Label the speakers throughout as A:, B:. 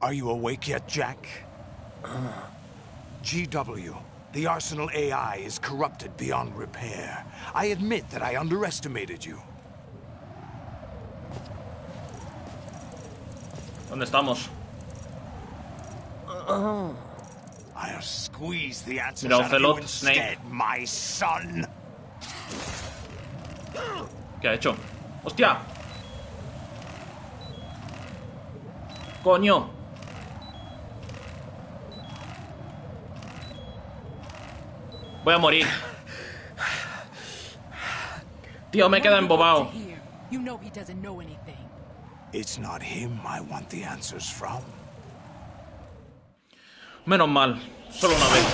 A: Are you awake yet, Jack? GW, the Arsenal AI is corrupted beyond repair. I admit that I underestimated you.
B: ¿Dónde estamos?
A: I'll squeeze the answers
B: Mira,
A: out of you
B: Ocelot,
A: instead,
B: Snake.
A: my son.
B: ¿Qué ha hecho? ¡Hostia! ¡Coño! Voy a morir. Tío, me he quedado embobado.
C: You know he doesn't know anything.
A: It's not him I want the answers from.
B: Menos mal. Solo una vez.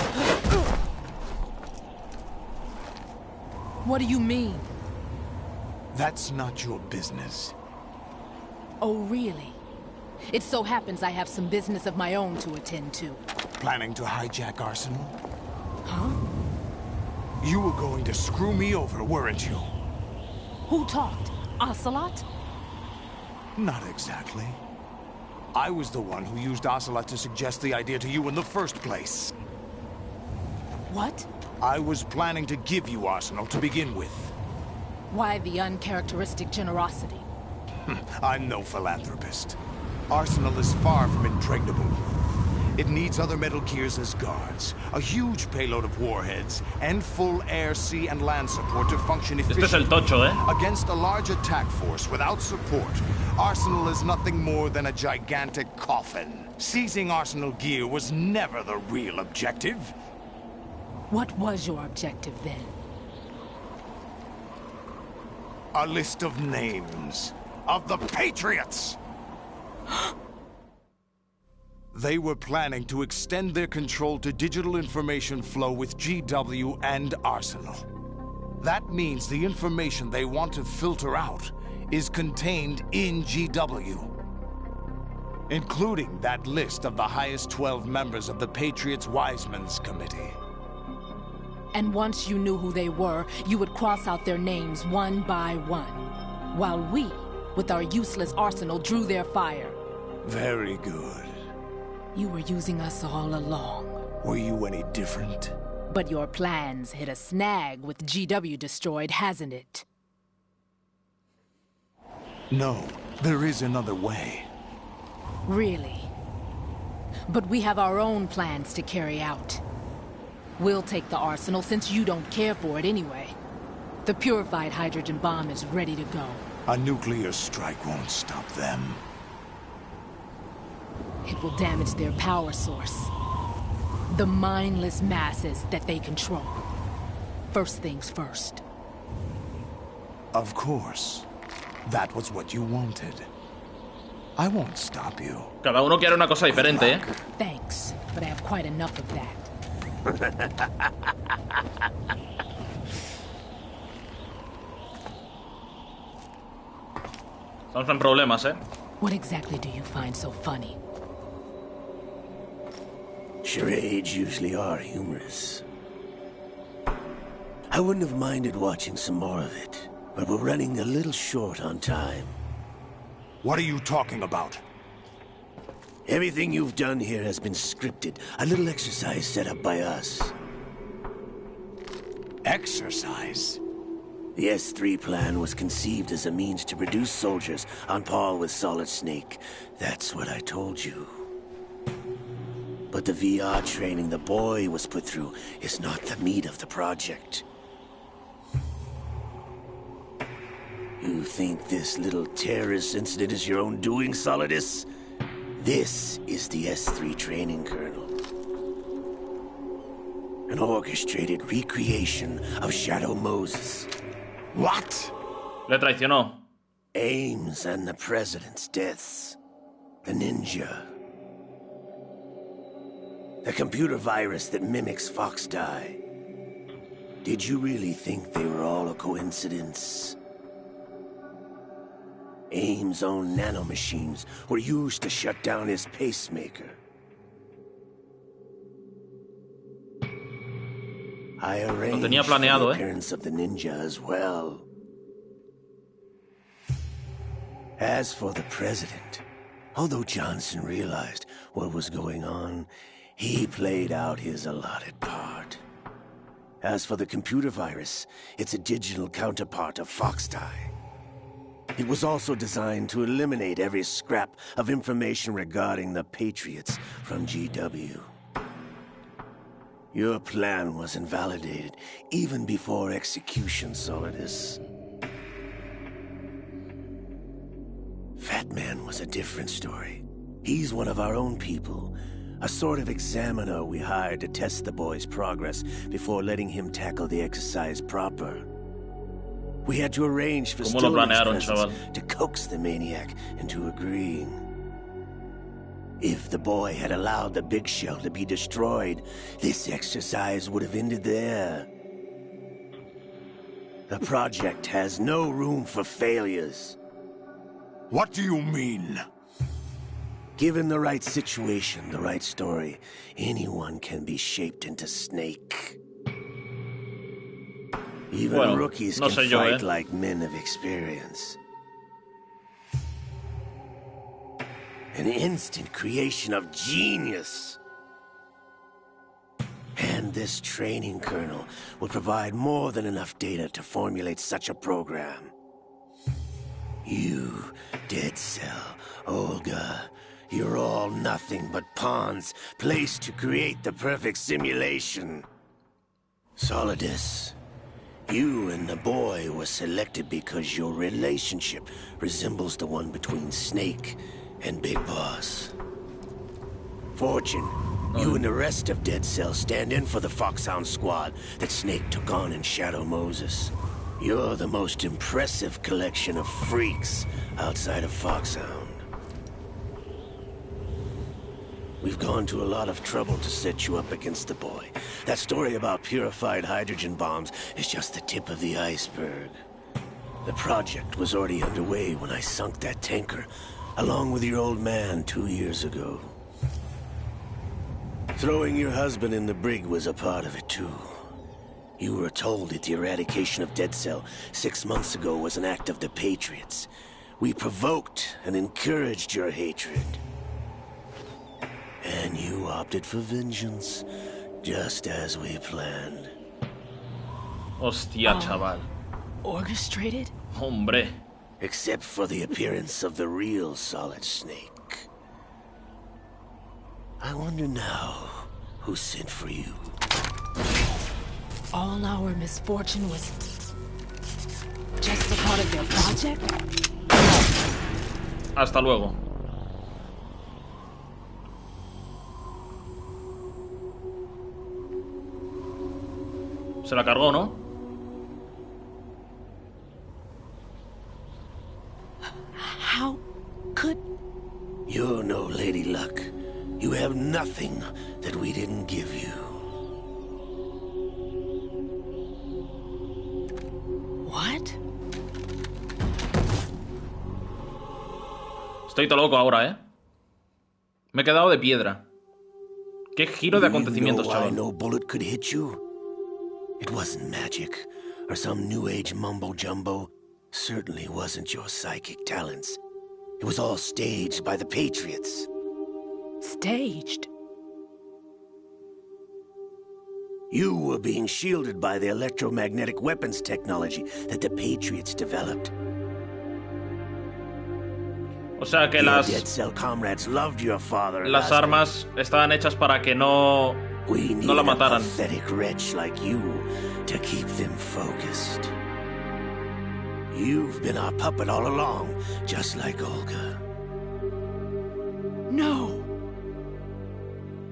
C: What do you mean?
A: That's not your business.
C: Oh, really? It so happens I have some business of my own to attend to.
A: Planning to hijack Arsenal?
C: Huh?
A: You were going to screw me over, weren't you?
C: Who talked? Ocelot?
A: Not exactly. I was the one who used Ocelot to suggest the idea to you in the first place.
C: What?
A: I was planning to give you Arsenal to begin with.
C: Why the uncharacteristic generosity?
A: I'm no philanthropist. Arsenal is far from impregnable. It needs other Metal Gears as guards, a huge payload of warheads, and full air, sea, and land support to function
B: Este es el
A: efficiently.
B: tocho, ¿eh?
A: Against a large attack force without support, Arsenal is nothing more than a gigantic coffin. Seizing Arsenal gear was never the real objective.
C: What was your objective then?
A: A list of names of the Patriots! They were planning to extend their control to digital information flow with GW and Arsenal. That means the information they want to filter out is contained in GW, including that list of the highest 12 members of the Patriots Wiseman's Committee.
C: And once you knew who they were, you would cross out their names one by one, while we, with our useless arsenal, drew their fire.
A: Very good.
C: You were using us all along.
A: Were you any different?
C: But your plans hit a snag with GW destroyed, hasn't it?
A: No, there is another way.
C: Really? But we have our own plans to carry out. We'll take the arsenal since you don't care for it anyway. The purified hydrogen bomb is ready to go.
A: A nuclear strike won't stop them.
C: It will damage their power source. The mindless masses that they control. First things first.
A: Of course. That was what you wanted. I won't stop you.
B: Cada uno quiere una cosa diferente, ¿eh?
C: Thanks, but I have quite enough of that.
B: Estamos en problemas, ¿eh?
C: What exactly do you find so funny?
D: Charades usually are humorous. I wouldn't have minded watching some more of it, but we're running a little short on time.
A: What are you talking about?
D: Everything you've done here has been scripted, a little exercise set up by us.
A: Exercise?
D: The S3 plan was conceived as a means to produce soldiers on par with Solid Snake. That's what I told you. But the VR training the boy was put through is not the meat of the project. You think this little terrorist incident is your own doing, Solidus? This is the S3 training kernel. An orchestrated recreation of Shadow Moses.
A: What?
B: Le traicionó.
D: Ames and the President's deaths. The ninja. The computer virus that mimics FOXHOUND. Did you really think they were all a coincidence? Ames' own nanomachines were used to shut down his pacemaker. I arranged
B: tenía planeado,
D: for the appearance of the ninja as well. As for the President, although Johnson realized what was going on, he played out his allotted part. As for the computer virus, it's a digital counterpart of FOXHOUND. It was also designed to eliminate every scrap of information regarding the Patriots from GW. Your plan was invalidated even before execution, Solidus. Fat Man was a different story. He's one of our own people, a sort of examiner we hired to test the boy's progress before letting him tackle the exercise proper. We had to arrange for Stone's to coax the maniac into agreeing. If the boy had allowed the Big Shell to be destroyed, this exercise would have ended there. The project has no room for failures.
A: What do you mean?
D: Given the right situation, the right story, anyone can be shaped into Snake. Even rookies can fight like men of experience. An instant creation of genius. And this training kernel will provide more than enough data to formulate such a program. You, Dead Cell, Olga, you're all nothing but pawns placed to create the perfect simulation. Solidus, you and the boy were selected because your relationship resembles the one between Snake and Big Boss. Fortune, you and the rest of Dead Cell stand in for the FOXHOUND squad that Snake took on in Shadow Moses. You're the most impressive collection of freaks outside of FOXHOUND. We've gone to a lot of trouble to set you up against the boy. That story about purified hydrogen bombs is just the tip of the iceberg. The project was already underway when I sunk that tanker, along with your old man 2 years ago. Throwing your husband in the brig was a part of it too. You were told that the eradication of Dead Cell 6 months ago was an act of the Patriots. We provoked and encouraged your hatred. And you opted for vengeance, just as we planned.
B: Hostia, chaval.
C: Orchestrated?
B: Hombre.
D: Except for the appearance of the real Solid Snake. I wonder now who sent for you.
C: All our misfortune was just a part of their project?
B: Hasta luego. Se la cargó, ¿no?
C: How could...
D: You're no Lady Luck. You have nothing that we didn't give you.
C: What?
B: Estoy todo loco ahora, ¿eh? Me he quedado de piedra. Qué giro de acontecimientos, chaval.
D: No bullet could hit you. It wasn't magic or some new age mumbo jumbo. Certainly wasn't your psychic talents. It was all staged by the Patriots.
C: Staged?
D: You were being shielded by the electromagnetic weapons technology that the Patriots developed.
B: O sea que
D: Your Dead Cell comrades loved your father.
B: Las armas estaban hechas para que no la mataran.
D: A pathetic wretch like you to keep them focused. You've been our puppet all along, just like Olga.
C: No.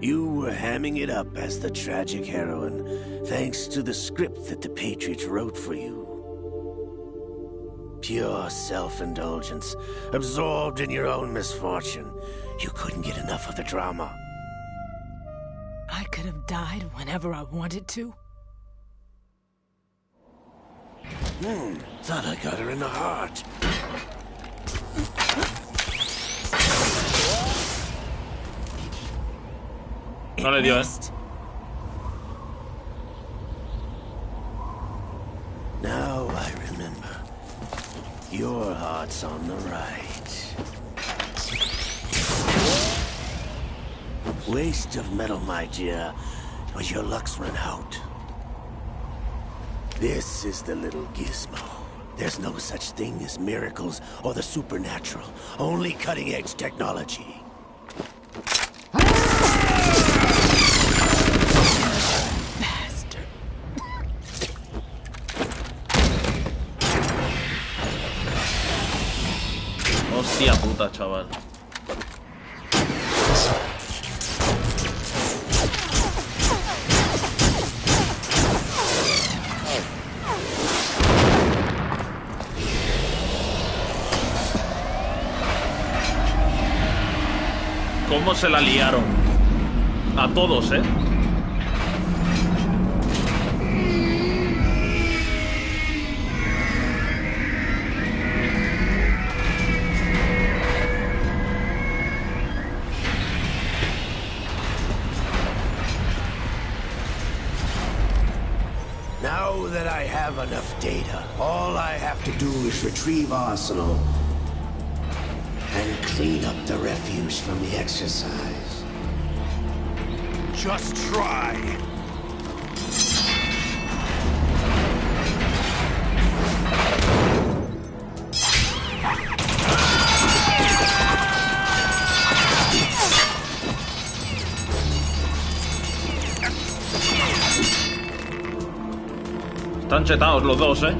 D: You were hamming it up as the tragic heroine, thanks to the script that the Patriots wrote for you. Pure self-indulgence, absorbed in your own misfortune. You couldn't get enough of the drama.
C: I could have died whenever I wanted to.
D: Thought I got her in the heart.
B: No le dio, ¿eh?
D: Now I remember. Your heart's on the right. Waste of metal, my dear, but your luck's run out. This is the little gizmo. There's no such thing as miracles or the supernatural. Only cutting-edge technology.
C: Bastard.
B: Hostia puta, chaval. ¿Cómo se la liaron? A todos, ¿eh?
D: Now that I have enough data, all I have to do is retrieve Arsenal and clean up the refuse from the exercise.
A: Just try.
B: Están chetados los dos, ¿eh?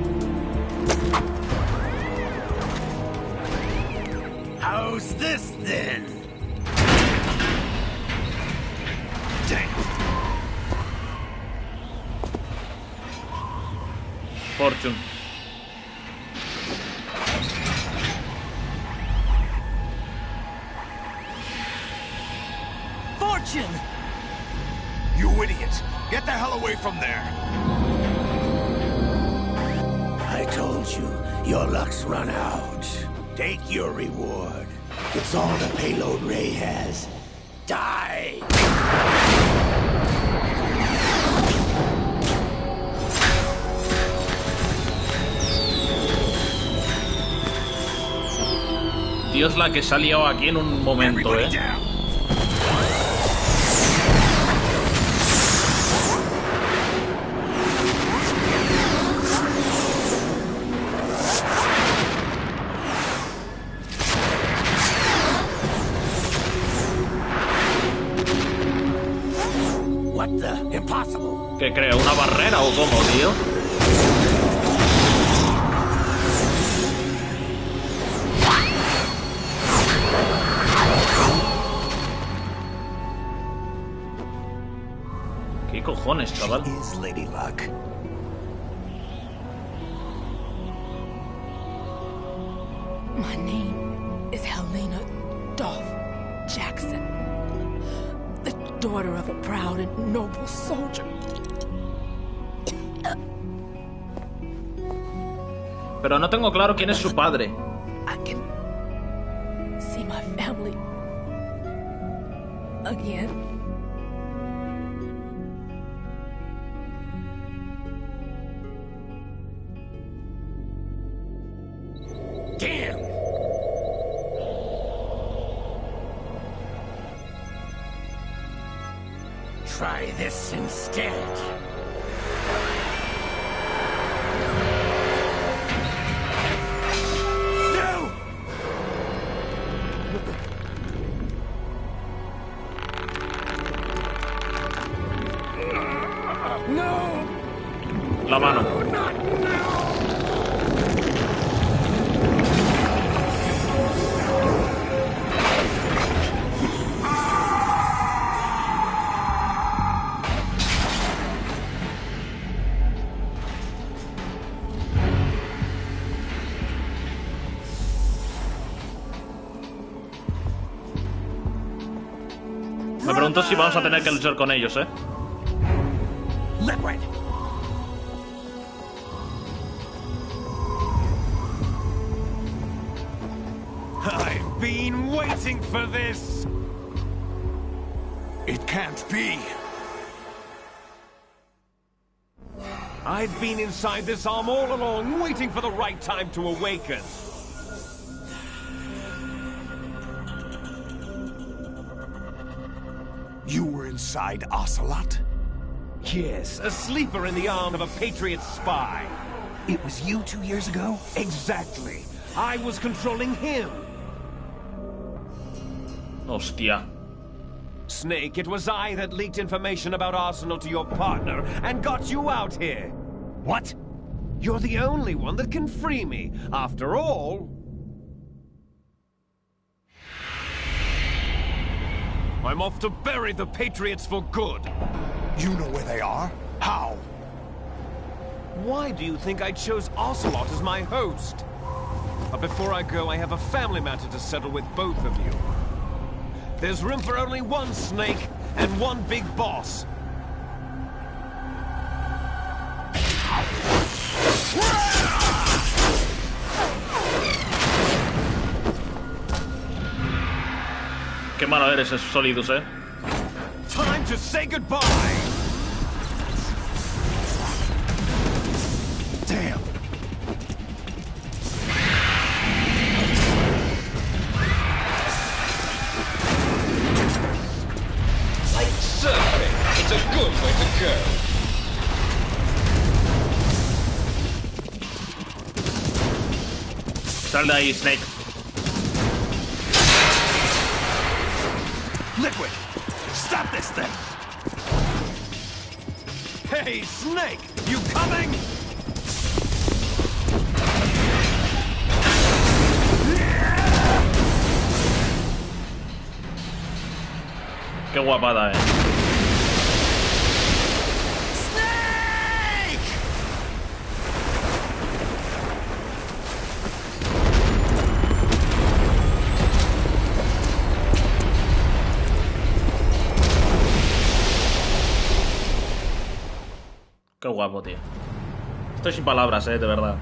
D: How's this then? Damn.
B: Fortune.
C: Fortune!
A: You idiot! Get the hell away from there!
D: I told you, your luck's run out. Take your reward. It's all the payload Ray has. Die!
B: Dios, la que se ha liado aquí en un momento, ¿eh? ¿Qué creo? ¿Una barrera o cómo, tío? ¿Qué cojones, chaval?
C: My name is Helena Dolph Jackson, the daughter of a proud and noble soldier.
B: Pero no tengo claro quién es su padre.
C: I can see my family again.
D: Damn! Try this instead.
B: La mano. Me pregunto si vamos a tener que luchar con ellos, ¿eh?
A: I've been waiting for this! It can't be! I've been inside this arm all along, waiting for the right time to awaken. You were inside Ocelot?
E: Yes, a sleeper in the arm of a Patriot spy.
F: It was you 2 years ago?
E: Exactly. I was controlling him.
B: Hostia.
E: Snake, it was I that leaked information about Arsenal to your partner and got you out here.
F: What?
E: You're the only one that can free me. After all... I'm off to bury the Patriots for good.
A: You know where they are? How?
E: Why do you think I chose Ocelot as my host? But before I go, I have a family matter to settle with both of you. There's room for only one Snake and one big boss.
B: Qué malo eres, Solidus, eh.
E: Time to say goodbye!
A: Damn.
G: Like surfing, it's a good way to go.
B: Sal de ahí, Snake.
E: Liquid! Stop this thing! Hey, Snake! You coming?
B: Qué guapada,
E: Snake!
B: Qué guapo, tío. Estoy sin palabras, de verdad.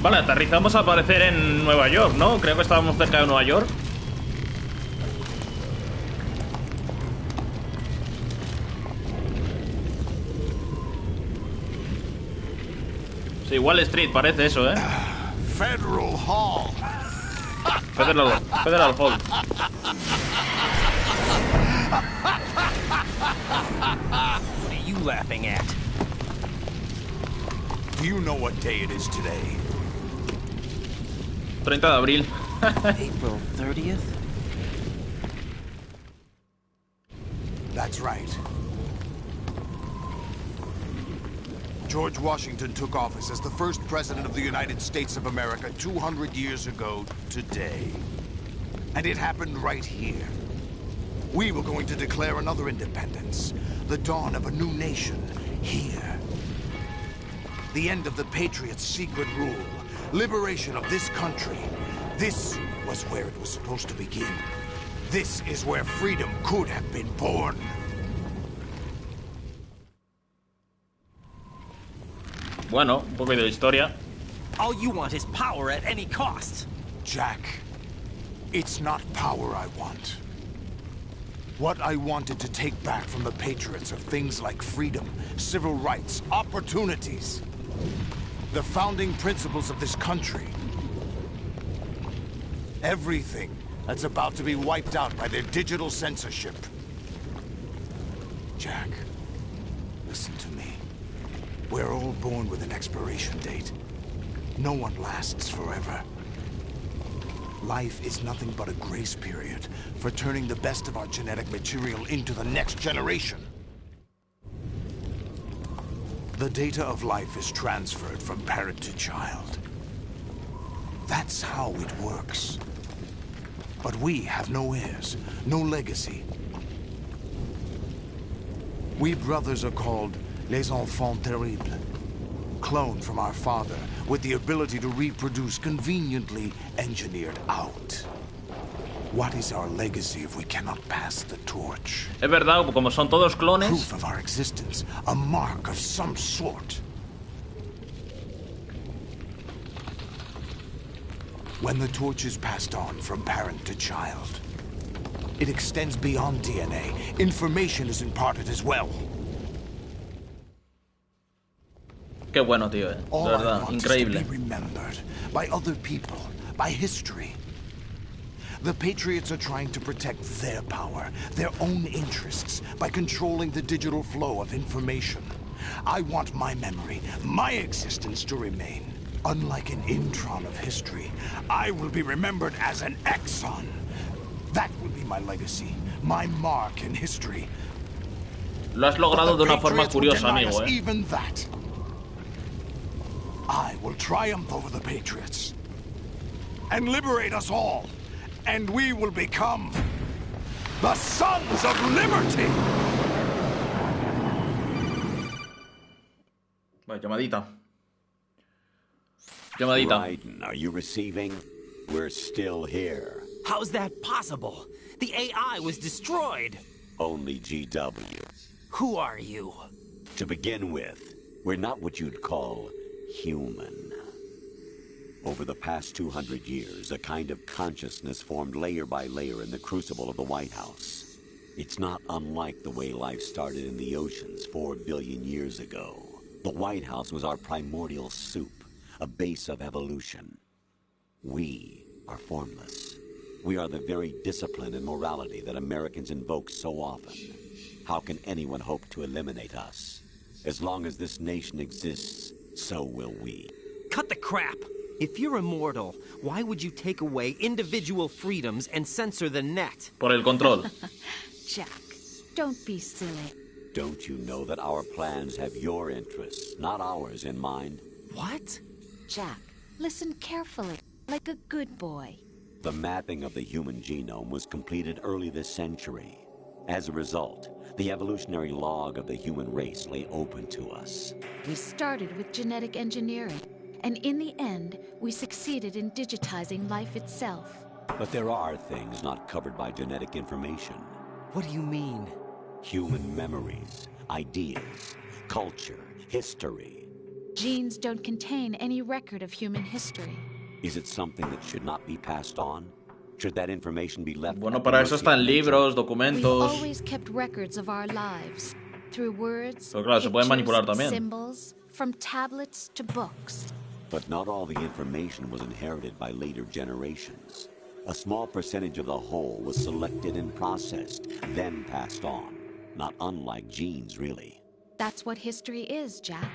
B: Vale, aterrizamos a aparecer en Nueva York, ¿no? Creo que estábamos cerca de Nueva York. Sí, Wall Street parece eso, ¿eh?
A: Federal Hall.
B: Federal Hall.
F: What are you laughing at?
A: Do you know what day it is today?
B: 30 de abril.
F: April 30th?
A: That's right. George Washington took office as the first president of the United States of America 200 years ago today. And it happened right here. We were going to declare another independence, the dawn of a new nation, here. The end of the Patriots' secret rule, liberation of this country. This was where it was supposed to begin. This is where freedom could have been born.
B: Bueno, un poco de historia.
F: All you want is power at any cost.
A: Jack, it's not power I want. What I wanted to take back from the Patriots are things like freedom, civil rights, opportunities. The founding principles of this country. Everything that's about to be wiped out by their digital censorship. Jack, listen to me. We're all born with an expiration date. No one lasts forever. Life is nothing but a grace period for turning the best of our genetic material into the next generation. The data of life is transferred from parent to child. That's how it works. But we have no heirs, no legacy. We brothers are called les enfants terribles, cloned from our father, with the ability to reproduce conveniently engineered out. What is our legacy if we cannot pass the torch?
B: Es verdad, como son todos clones.
A: Proof of our existence, a mark of some sort. When the torch is passed on from parent to child, it extends beyond DNA. Information is imparted as well.
B: Qué bueno, tío, de
A: All I
B: verdad,
A: want
B: increíble.
A: is to be remembered by other people, by history. The Patriots are trying to protect their power, their own interests, by controlling the digital flow of information. I want my memory, my existence to remain. Unlike an intron of history, I will be remembered as an exon. That will be my legacy, my mark in history.
B: Lo has logrado de una forma curiosa, amigo,
A: Even that. I will triumph over the Patriots and liberate us all, and we will become the Sons of Liberty.
B: Vale, llamadita. Llamadita.
D: Raiden, are you receiving? We're still here.
F: How's that possible? The AI was destroyed.
D: Only GW.
F: Who are you?
D: To begin with, we're not what you'd call human. Over the past 200 years, a kind of consciousness formed layer by layer in the crucible of the White House. It's not unlike the way life started in the oceans 4 billion years ago. The White House was our primordial soup, a base of evolution. We are formless. We are the very discipline and morality that Americans invoke so often. How can anyone hope to eliminate us? As long as this nation exists, so will we.
F: Cut the crap! If you're immortal, why would you take away individual freedoms and censor the net?
B: Por el control.
H: Jack, don't be silly.
D: Don't you know that our plans have your interests, not ours, in mind?
F: What?
H: Jack, listen carefully, like a good boy.
D: The mapping of the human genome was completed early this century. As a result, the evolutionary log of the human race lay open to us.
H: We started with genetic engineering, and in the end, we succeeded in digitizing life itself.
D: But there are things not covered by genetic information.
F: What do you mean?
D: Human memories, ideas, culture, history.
H: Genes don't contain any record of human history.
D: Is it something that should not be passed on? Should that information be left?
B: Bueno, para eso están libros,
H: We've
B: documentos.
H: always kept records of our lives, through words,
B: Pero claro, se pueden manipular también.
H: symbols, from tablets to books.
D: But not all the information was inherited by later generations. A small percentage of the whole was selected and processed, then passed on. Not unlike genes, really.
H: That's what history is, Jack.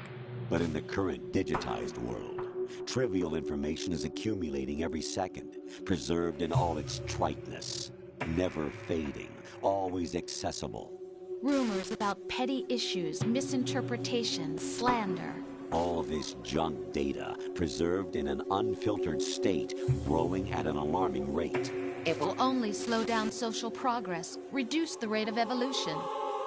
D: But in the current digitized world, trivial information is accumulating every second, preserved in all its triteness, never fading, always accessible.
H: Rumors about petty issues, misinterpretations, slander.
D: All this junk data, preserved in an unfiltered state, growing at an alarming rate.
H: It will only slow down social progress, reduce the rate of evolution.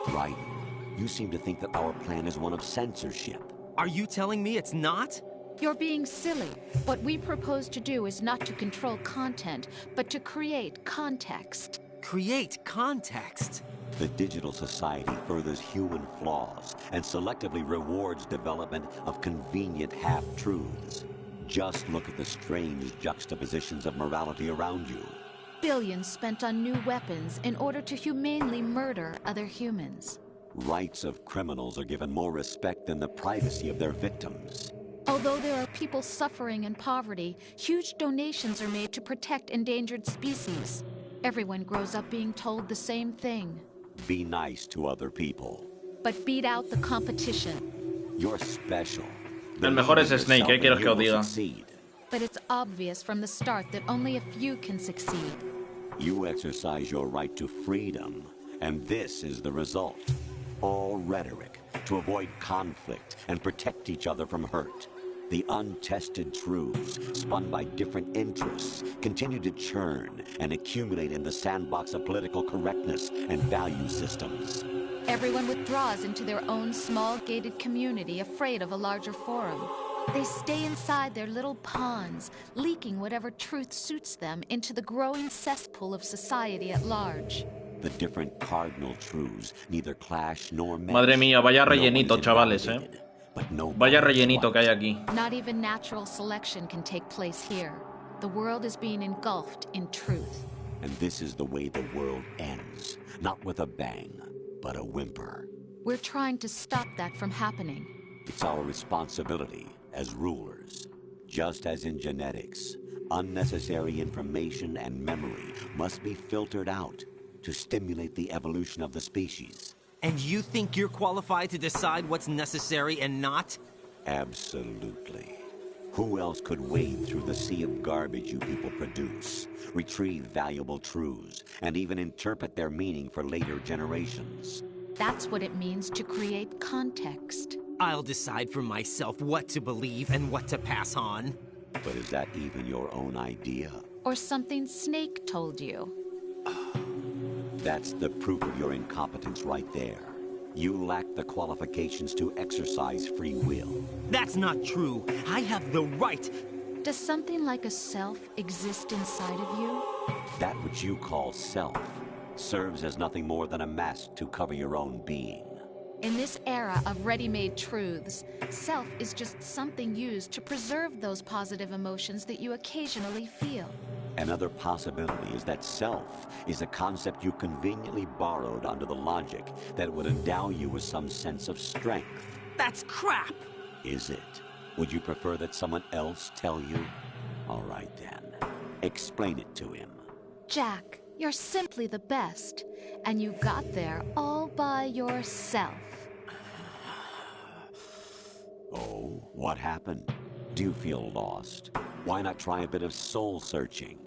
D: Raiden, you seem to think that our plan is one of censorship.
F: Are you telling me it's not?
H: You're being silly. What we propose to do is not to control content, but to create context.
F: Create context.
D: The digital society furthers human flaws and selectively rewards development of convenient half-truths. Just look at the strange juxtapositions of morality around you.
H: Billions spent on new weapons in order to humanely murder other humans.
D: Rights of criminals are given more respect than the privacy of their victims.
H: Although there are people suffering in poverty, huge donations are made to protect endangered species. Everyone grows up being told the same thing.
D: Be nice to other people.
H: But beat out the competition.
D: You're special.
B: El mejor es Snake, ¿qué quieres que os diga?
H: But it's obvious from the start that only a few can succeed.
D: You exercise your right to freedom, and this is the result. All rhetoric to avoid conflict and protect each other from hurt.
I: The untested truths, spun by different interests, continue to churn and accumulate in the sandbox of political correctness and value systems.
H: Everyone withdraws into their own small gated community, afraid of a larger forum. They stay inside their little ponds, leaking whatever truth suits them into the growing cesspool of society at large.
I: The different cardinal truths neither clash nor match.
B: Madre mía, vaya rellenito, chavales, Vaya rellenito que hay aquí.
H: Not even natural selection can take place here. The world is being engulfed in truth.
I: And this is the way the world ends. Not with a bang, but a whimper.
H: We're trying to stop that from happening.
I: It's our responsibility as rulers. Just as in genetics, unnecessary information and memory must be filtered out to stimulate the evolution of the species.
F: And you think you're qualified to decide what's necessary and not?
I: Absolutely. Who else could wade through the sea of garbage you people produce, retrieve valuable truths, and even interpret their meaning for later generations?
H: That's what it means to create context.
F: I'll decide for myself what to believe and what to pass on.
I: But is that even your own idea?
H: Or something Snake told you?
I: That's the proof of your incompetence right there. You lack the qualifications to exercise free will.
F: That's not true. I have the right.
H: Does something like a self exist inside of you?
I: That which you call self serves as nothing more than a mask to cover your own being.
H: In this era of ready-made truths, self is just something used to preserve those positive emotions that you occasionally feel.
I: Another possibility is that self is a concept you conveniently borrowed under the logic that would endow you with some sense of strength.
F: That's crap!
I: Is it? Would you prefer that someone else tell you? All right then. Explain it to him.
H: Jack, you're simply the best. And you got there all by yourself.
I: Oh, what happened? Do you feel lost? Why not try a bit of soul-searching?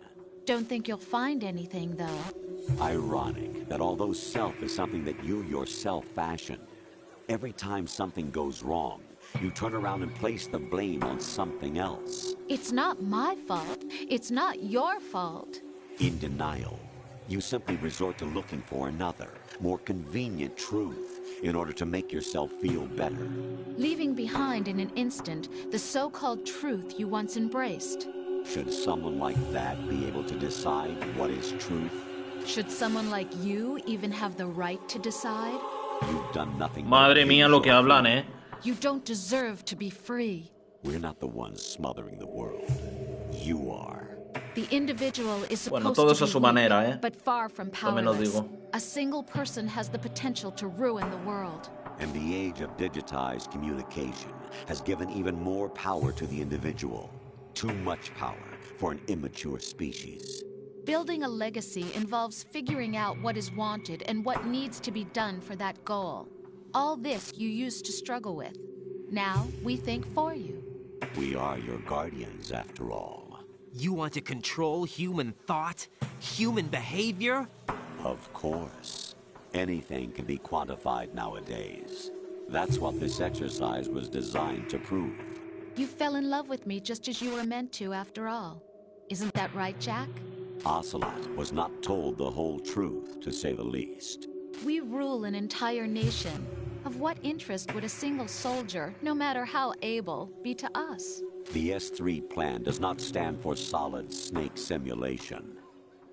H: Don't think you'll find anything, though.
I: Ironic that although self is something that you yourself fashioned, every time something goes wrong, you turn around and place the blame on something else.
H: It's not my fault. It's not your fault.
I: In denial, you simply resort to looking for another, more convenient truth in order to make yourself feel better.
H: Leaving behind in an instant the so-called truth you once embraced.
I: Should someone like that be able to decide what is truth?
H: Should someone like you even have the right to decide?
I: You've done nothing.
B: Madre mía lo que hablan,
H: You don't deserve to be free.
I: We're not the ones smothering the world. You are.
H: The individual is supposed
B: todos
H: to
B: a
H: be
B: su
H: weak,
B: manera,
H: but far from
B: También os
H: powerless.
B: digo.
H: A single person has the potential to ruin the world.
I: And the age of digitized communication has given even more power to the individual. Too much power for an immature species.
H: Building a legacy involves figuring out what is wanted and what needs to be done for that goal. All this you used to struggle with. Now we think for you.
I: We are your guardians, after all.
F: You want to control human thought? Human behavior?
I: Of course. Anything can be quantified nowadays. That's what this exercise was designed to prove.
H: You fell in love with me just as you were meant to, after all. Isn't that right, Jack?
I: Ocelot was not told the whole truth, to say the least.
H: We rule an entire nation. Of what interest would a single soldier, no matter how able, be to us?
I: The S3 plan does not stand for solid snake simulation.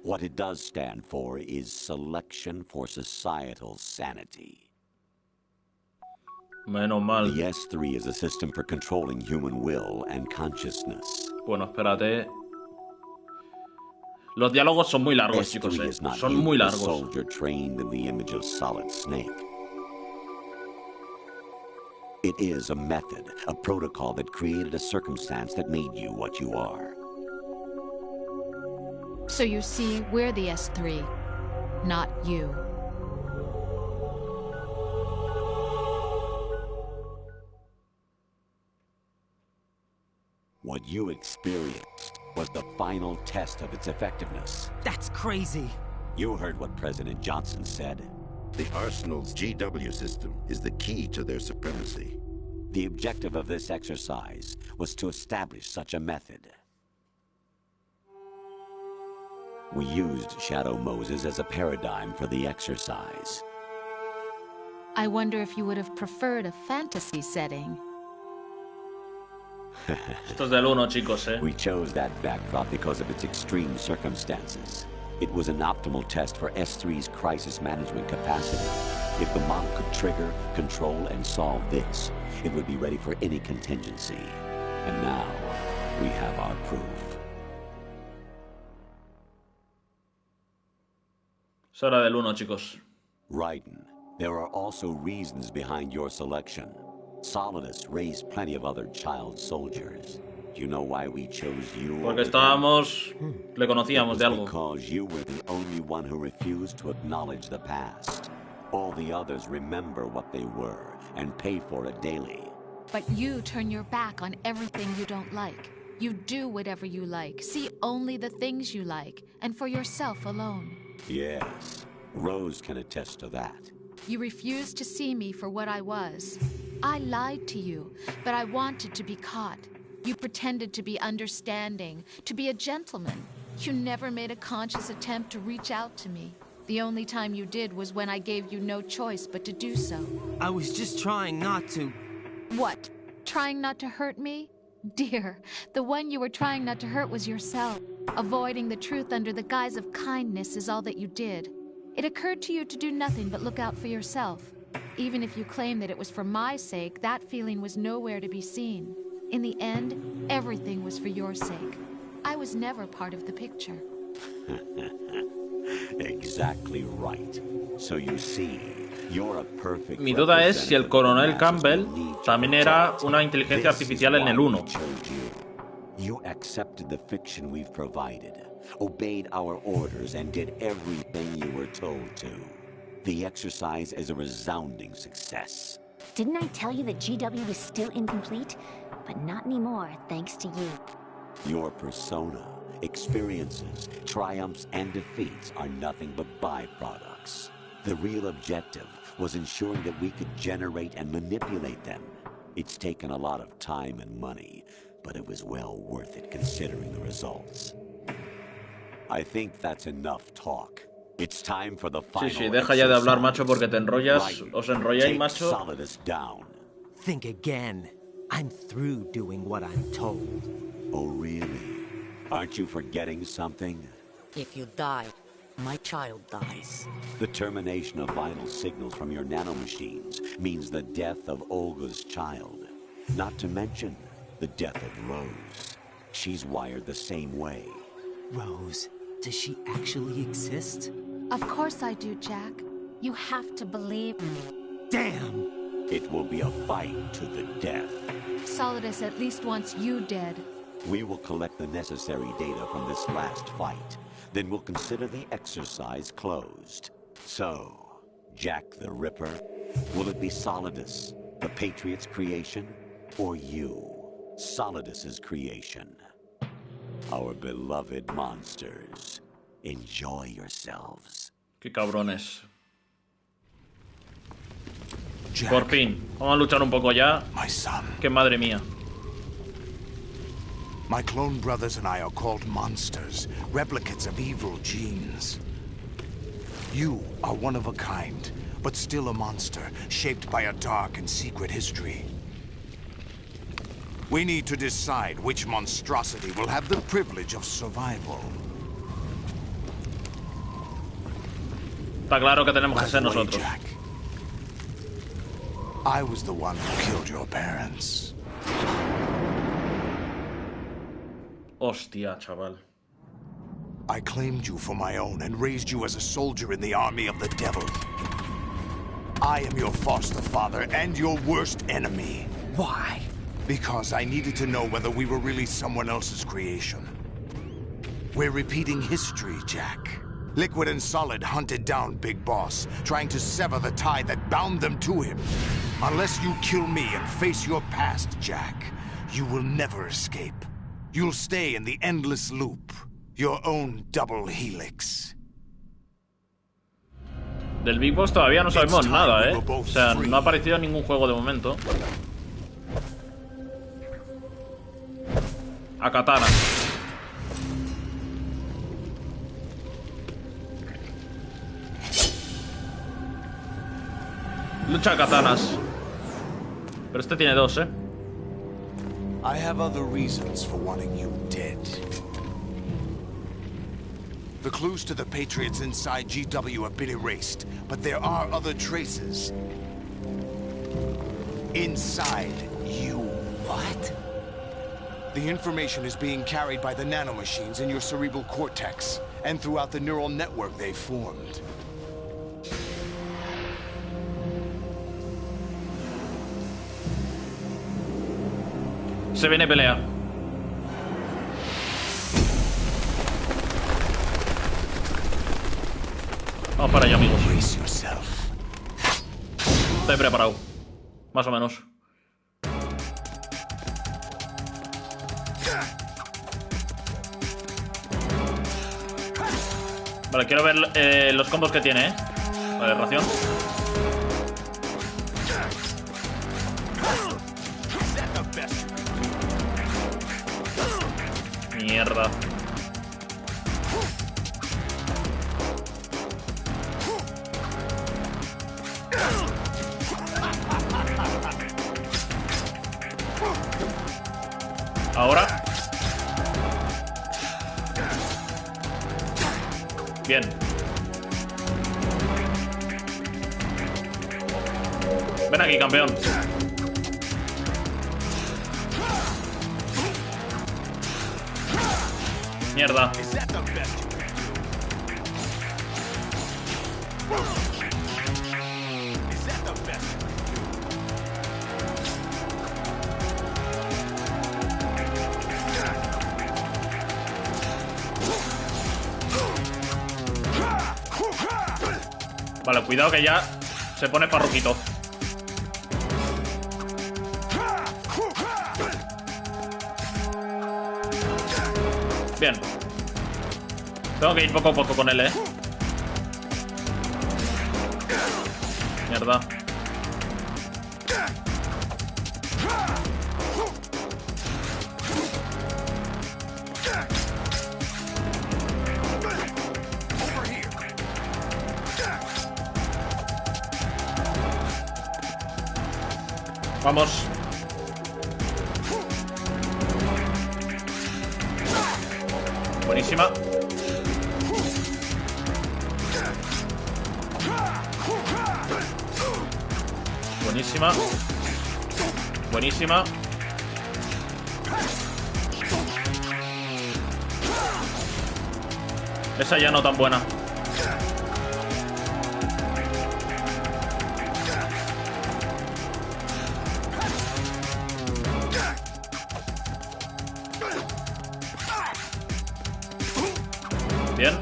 I: What it does stand for is selection for societal sanity.
B: Menos mal.
I: The S3 is a system for controlling human will and consciousness.
B: Bueno, espérate. Los diálogos son muy largos, chicos,
I: S3 is not
B: son
I: you,
B: muy
I: a
B: largos.
I: soldier trained in the image of Solid Snake. It is a method, a protocol that created a circumstance that made you what you are.
H: So you see, we're the S3, not you.
I: What you experienced was the final test of its effectiveness.
F: That's crazy.
I: You heard what President Johnson said.
J: The Arsenal's GW system is the key to their supremacy.
I: The objective of this exercise was to establish such a method. We used Shadow Moses as a paradigm for the exercise.
H: I wonder if you would have preferred a fantasy setting.
B: Esto es del 1, chicos,
I: We chose that backdrop because of its extreme circumstances. It was an optimal test for S3's crisis management capacity. If the model could trigger, control, and solve this, it would be ready for any contingency. And now, we have our proof.
B: Eso era del 1, chicos.
I: Raiden, there are also reasons behind your selection. Solidus raised plenty of other child soldiers. Do you know why we chose you?
B: Porque estábamos... Le conocíamos de algo.
I: Because you were the only one who refused to acknowledge the past. All the others remember what they were and pay for it daily.
H: But you turn your back on everything you don't like. You do whatever you like, see only the things you like, and for yourself alone.
I: Yes, Rose can attest to that.
H: You refused to see me for what I was. I lied to you, but I wanted to be caught. You pretended to be understanding, to be a gentleman. You never made a conscious attempt to reach out to me. The only time you did was when I gave you no choice but to do so.
F: I was just trying not to...
H: What? Trying not to hurt me? Dear, the one you were trying not to hurt was yourself. Avoiding the truth under the guise of kindness is all that you did. It occurred to you to do nothing but look out for yourself. Even if you claim that it was for my sake, that feeling was nowhere to be seen. In the end, everything was for your sake. I was never part of the picture.
I: Exactly right. So you see, you're a perfect...
B: Mi duda es si el coronel Campbell también era una inteligencia artificial en el 1.
I: You accepted the fiction we've provided, obeyed our orders, and did everything you were told to. The exercise is a resounding success.
J: Didn't I tell you that GW was still incomplete? But not anymore, thanks to you.
I: Your persona, experiences, triumphs, and defeats are nothing but byproducts. The real objective was ensuring that we could generate and manipulate them. It's taken a lot of time and money, but it was well worth it considering the results. I think that's enough talk. It's time for the final
B: Sí, deja ya de hablar, macho, porque te enrollas. Os enrolláis, macho.
I: Solidus down.
F: Think again. I'm through doing what I'm told.
I: Oh, really? Aren't you forgetting something?
K: If you die, my child dies.
I: The termination of vital signals from your nanomachines means the death of Olga's child. Not to mention the death of Rose. She's wired the same way.
F: Rose, does she actually exist?
H: Of course I do, Jack. You have to believe me.
F: Damn!
I: It will be a fight to the death.
H: Solidus at least wants you dead.
I: We will collect the necessary data from this last fight. Then we'll consider the exercise closed. So, Jack the Ripper, will it be Solidus, the Patriot's creation, or you, Solidus's creation? Our beloved monsters, enjoy yourselves.
B: Qué cabrones.
A: Jack,
B: por fin. Vamos a luchar un poco ya.
A: my son.
B: Que madre mía.
A: My clone brothers and I are called monsters, replicates of evil genes. You are one of a kind, but still a monster, shaped by a dark and secret history. We need to decide which monstrosity will have the privilege of survival.
B: Está claro que tenemos que
A: By
B: ser
A: the way,
B: nosotros.
A: Jack, I was the one who killed your parents.
B: Hostia, chaval.
A: I claimed you for my own and raised you as a soldier in the army of the devil. I am your foster father and your worst enemy.
F: Why?
A: Because I needed to know whether we were really someone else's creation. We're repeating history, Jack. Liquid and Solid hunted down Big Boss, trying to sever the tie that bound them to him. Unless you kill me and face your past, Jack, you will never escape. You'll stay in the endless loop, your own double helix.
B: Del Big Boss todavía no sabemos nada, ¿eh? O sea, no ha aparecido en ningún juego de momento. A katana. Lucha a katanas. Pero este tiene dos, ¿eh?
A: I have other reasons for wanting you dead. The clues to the Patriots inside GW have been erased, but there are other traces. Inside you.
D: What?
A: The information is being carried by the nanomachines in your cerebral cortex, and throughout the neural network they formed.
B: Se viene pelea. Vamos para allá, amigos. Estoy preparado. Más o menos. Vale, quiero ver los combos que tiene, ¿eh? Vale, ración. Mierda. Ahora. Bien. Ven aquí, campeón. Mierda. Vale, cuidado que ya se pone parruquito. Bien. Tengo que ir poco a poco con él, ¿eh? Mierda. Vamos. Buenísima. Buenísima. Buenísima. Esa ya no tan buena. Bien.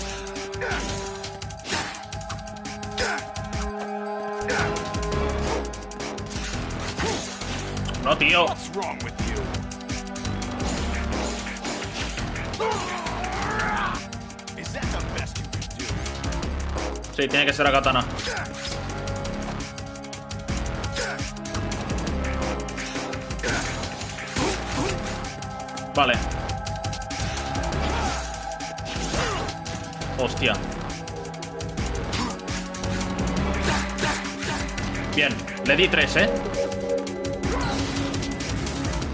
B: No, tío. Sí, tiene que ser a katana. Vale. Hostia. Bien, le di 3, ¿eh?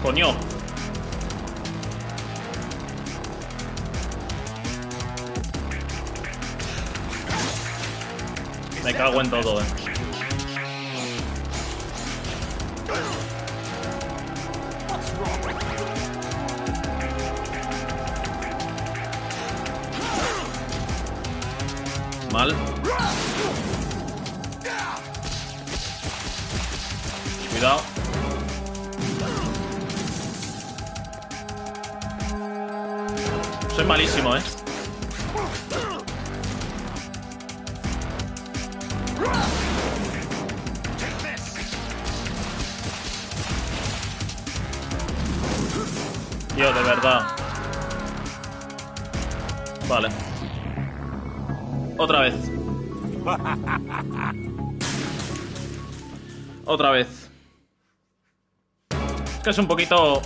B: Coño. Me cago en todo, Mal. Cuidado. Soy malísimo, ¿eh? Tío, de verdad. Vale. Otra vez. Otra vez. Es que es un poquito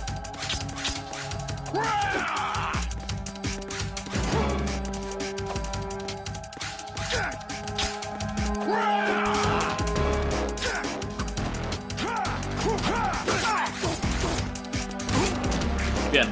B: Bien.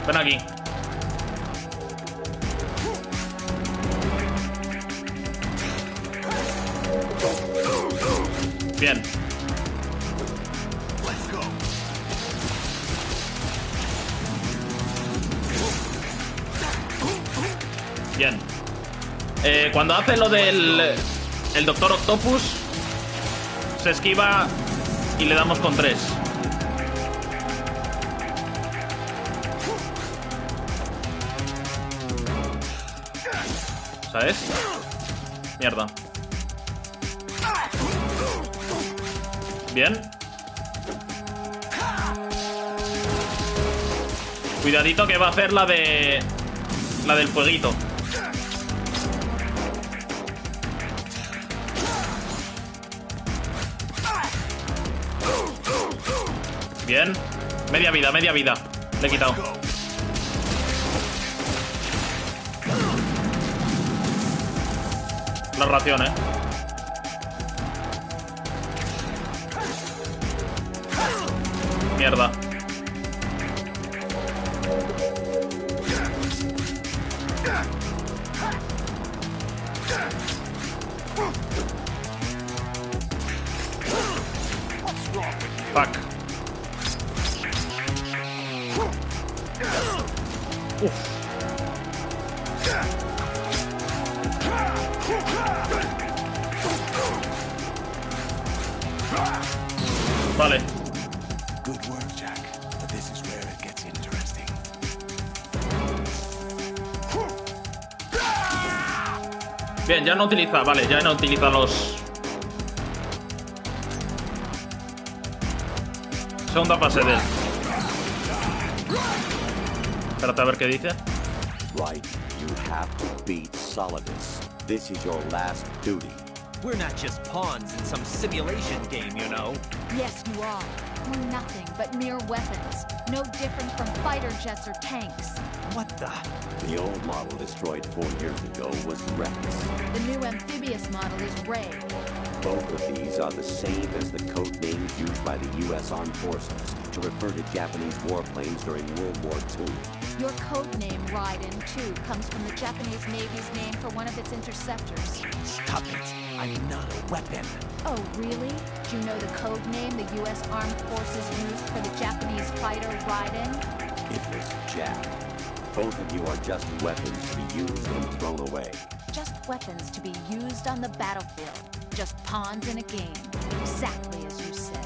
B: Ven aquí. Bien. Bien. Cuando hace lo del el Doctor Octopus, se esquiva y le damos con 3. ¿Sabes? Mierda. Bien. Cuidadito que va a hacer la del fueguito. Bien. Media vida, media vida. Le he quitado. La ración, Mierda. Fuck. Uf. Vale.
A: Good work, Jack. But this is where it gets interesting.
B: Bien, ya no utiliza, vale, ya no utiliza los... Segunda fase de él. Espérate a ver qué dice.
I: Right, you have to beat Solidus. This is your last duty.
F: We're not just pawns in some simulation game, you know.
H: Yes, you are. We're nothing but mere weapons. No different from fighter jets or tanks.
F: What the?
I: The old model destroyed 4 years ago was Rex.
H: The new amphibious model is Ray.
I: Both of these are the same as the code names used by the U.S. Armed Forces to refer to Japanese warplanes during World War II.
H: Your code name, Raiden, too, comes from the Japanese Navy's name for one of its interceptors.
F: Stop it. I'm not a weapon.
H: Oh, really? Do you know the code name the U.S. Armed Forces used for the Japanese fighter Raiden?
I: It was Jack. Both of you are just weapons to be used and thrown away.
H: Just weapons to be used on the battlefield. Just pawns in a game. Exactly as you said.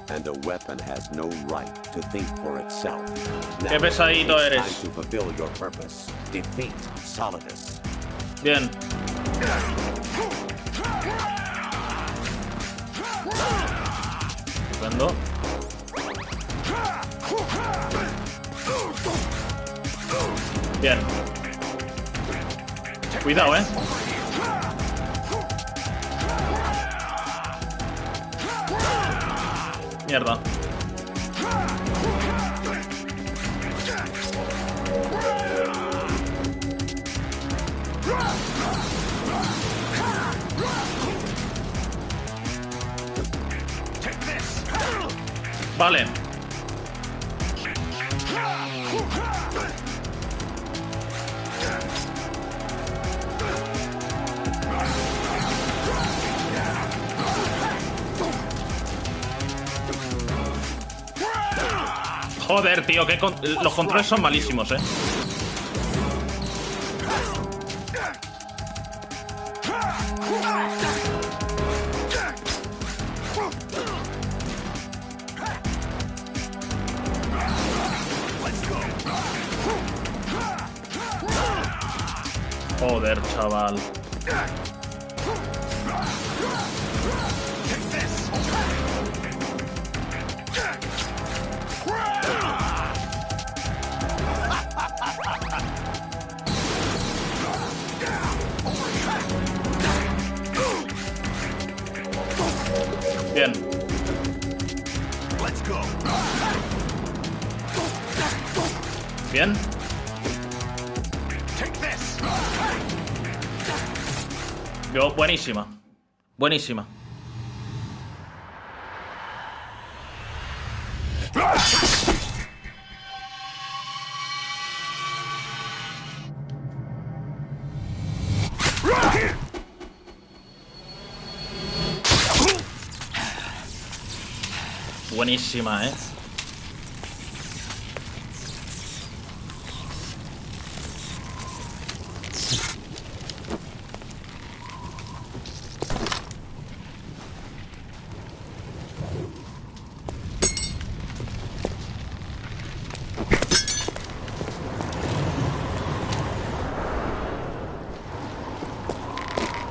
I: And a weapon has no right to think for itself. Now,
B: Qué pesadito
I: it's
B: eres.
I: time to fulfill your purpose. Defeat Solidus.
B: Bien. Estupendo. Bien. Cuidado, Mierda. Vale. Joder, tío, que los controles son malísimos, Joder, chaval. Bien. Bien. Yo, buenísima. Buenísima. Buenísima, ¿eh?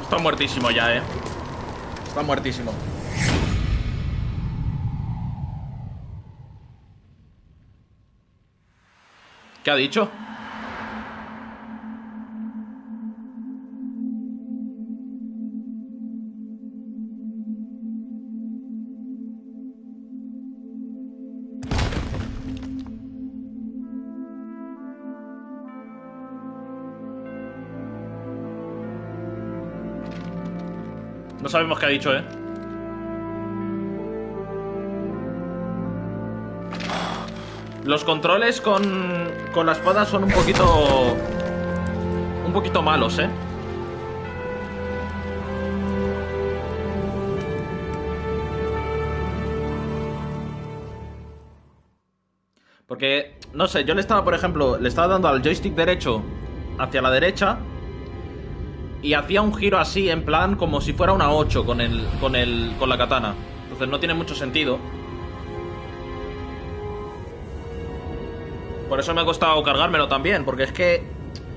B: Está muertísimo ya, ¿eh? Está muertísimo. ¿Qué ha dicho? No sabemos qué ha dicho, ¿eh? Los controles con la espada son un poquito malos, ¿eh? Porque, no sé, yo le estaba, por ejemplo, le estaba dando al joystick derecho hacia la derecha y hacía un giro así, en plan, como si fuera una 8 con la katana. Entonces no tiene mucho sentido. Por eso me ha costado cargármelo también, porque es que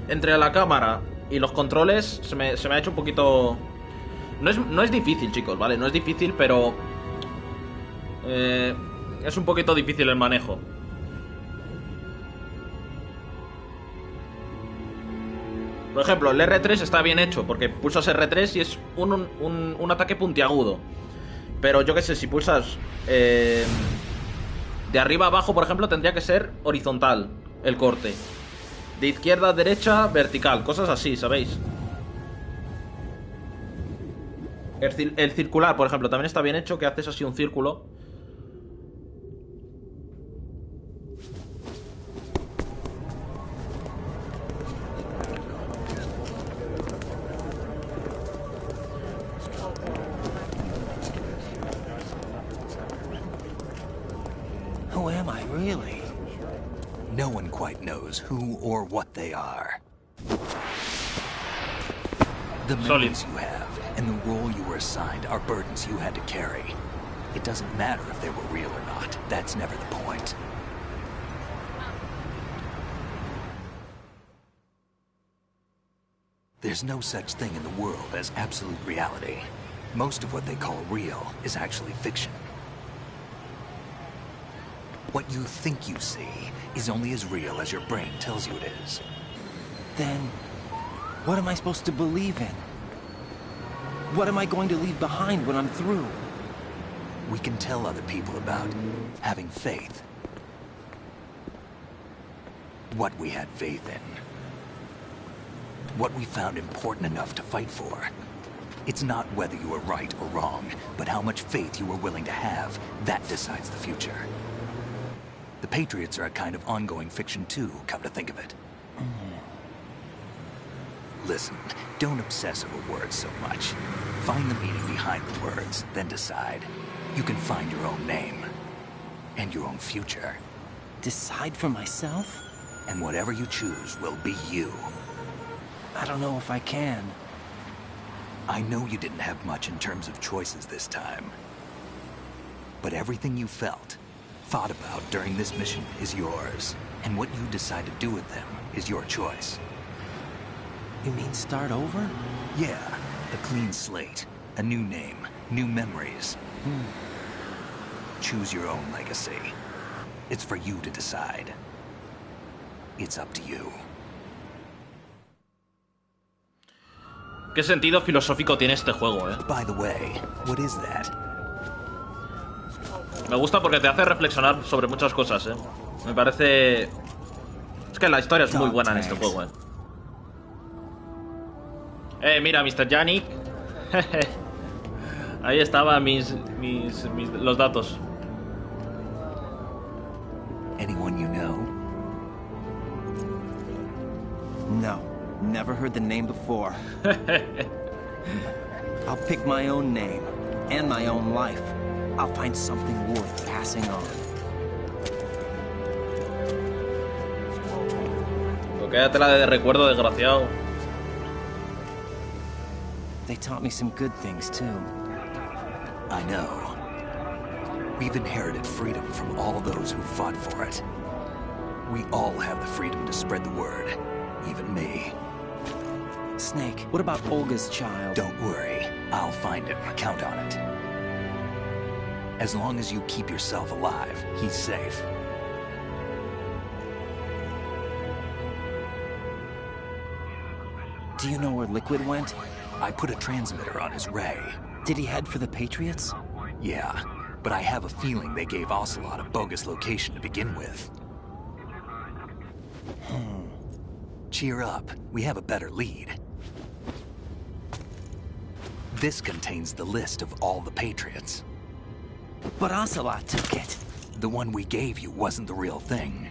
B: entre la cámara y los controles se me ha hecho un poquito... No es difícil, chicos, ¿vale? No es difícil, pero... es un poquito difícil el manejo. Por ejemplo, el R3 está bien hecho, porque pulsas R3 y es un ataque puntiagudo. Pero yo qué sé, si pulsas... de arriba a abajo, por ejemplo, tendría que ser horizontal el corte. De izquierda a derecha, vertical. Cosas así, ¿sabéis? El circular, por ejemplo, también está bien hecho, que haces así un círculo.
L: Who am I, really? No one quite knows who or what they are. The memories you have and the role you were assigned are burdens you had to carry. It doesn't matter if they were real or not. That's never the point. There's no such thing in the world as absolute reality. Most of what they call real is actually fiction. What you think you see is only as real as your brain tells you it is.
F: Then, what am I supposed to believe in? What am I going to leave behind when I'm through?
L: We can tell other people about having faith. What we had faith in. What we found important enough to fight for. It's not whether you were right or wrong, but how much faith you were willing to have. That decides the future. The Patriots are a kind of ongoing fiction too, come to think of it. Listen, don't obsess over words so much. Find the meaning behind the words, then decide. You can find your own name. And your own future.
F: Decide for myself?
L: And whatever you choose will be you.
F: I don't know if I can.
L: I know you didn't have much in terms of choices this time. But everything you felt, thought about during this mission is yours. And what you decide to do with them is your choice.
F: You mean start over?
L: Yeah, a clean slate, a new name, new memories. Choose your own legacy. It's for you to decide. It's up to you.
B: ¿Qué sentido filosófico tiene este juego, eh?
L: By the way, what is that?
B: Me gusta porque te hace reflexionar sobre muchas cosas, ¿eh? Me parece... Es que la historia es muy buena en este juego, ¿eh? Mira, Mr. Yannick. Ahí estaban los datos.
L: Anyone you know?
F: No, never heard the name before. I'll pick my own name and my own life. I'll find something worth passing on.
B: Quédatela de recuerdo, desgraciado.
F: They taught me some good things too.
L: I know. We've inherited freedom from all those who fought for it. We all have the freedom to spread the word, even me.
F: Snake, what about Olga's child?
L: Don't worry, I'll find him. Count on it. As long as you keep yourself alive, he's safe.
F: Do you know where Liquid went?
L: I put a transmitter on his ray.
F: Did he head for the Patriots?
L: Yeah, but I have a feeling they gave Ocelot a bogus location to begin with. Cheer up, we have a better lead. This contains the list of all the Patriots.
F: But Ocelot took it.
L: The one we gave you wasn't the real thing.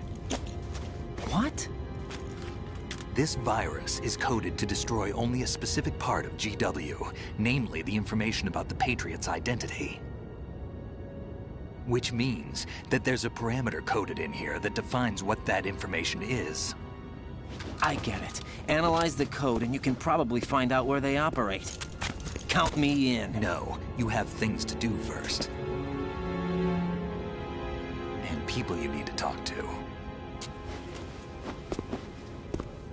F: What?
L: This virus is coded to destroy only a specific part of GW, namely the information about the Patriot's identity. Which means that there's a parameter coded in here that defines what that information is.
F: I get it. Analyze the code and you can probably find out where they operate. Count me in.
L: No, you have things to do first. And people you need to talk to.